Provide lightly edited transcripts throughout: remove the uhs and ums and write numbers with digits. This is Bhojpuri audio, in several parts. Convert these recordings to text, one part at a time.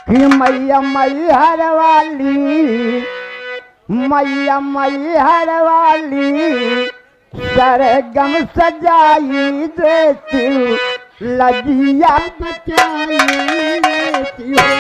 कि मैया मैहर वाली, मैया मैहर वाली सरगम सजाई देती, लजिया बचाई देती हो।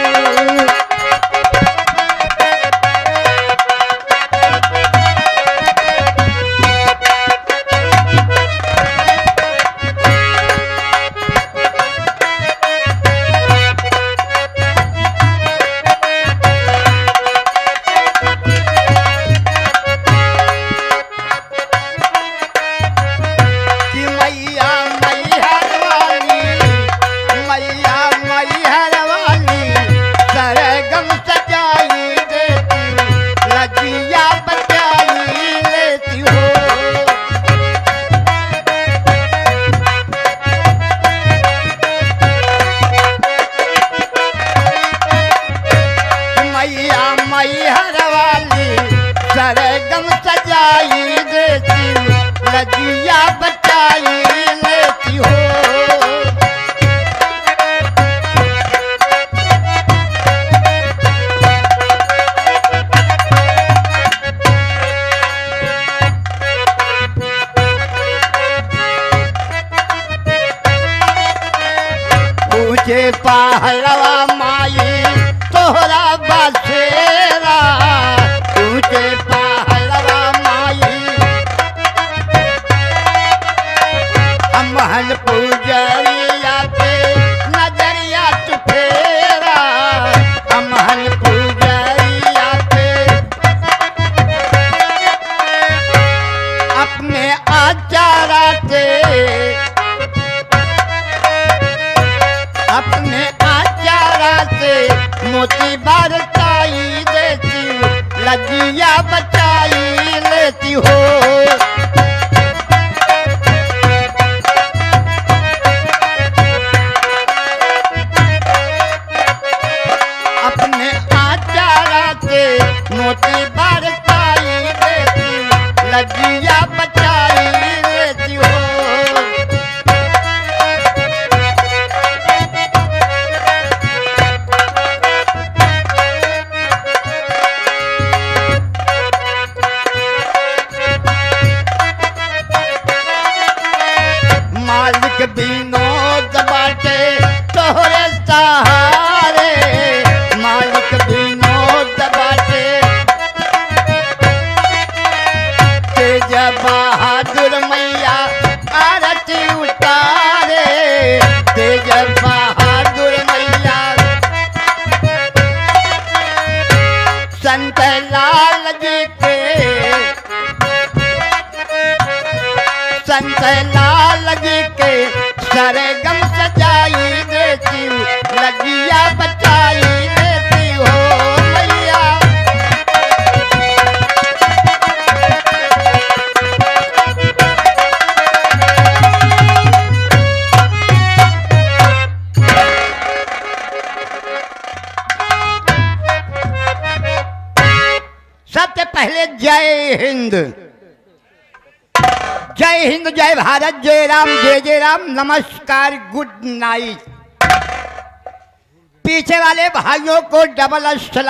सरगम सजाई देती, लजिया बचाई लेती हो। पूछे पहलवा माई तोहरा बसेरा, पूछे पहलवा माई महल पूजरिया पे नजरिया चुफेरा, महल पूजरिया पे अपने आचारा से, अपने आचारा से मोती बरसाई देती, लजिया बचाई लेती हो। अपने आचारा से मोती बरसाई देती, लजिया बचाई लेती हो। मालिक विनोद बाटे तोहरे सहारे, मालिक विनोद बाटे तेज बहादुर मैया आरती उतारे, तेज बहादुर मैया संत लाल जी के, संत लाल जी के सरगम सजाई देती, लजिया बचाई देती हो मैया। सबसे पहले जय हिंद, जय हिंद, जय भारत, जय राम, जय राम, नमस्कार, गुड नाइट। पीछे वाले भाइयों को डबल अस्सलाम।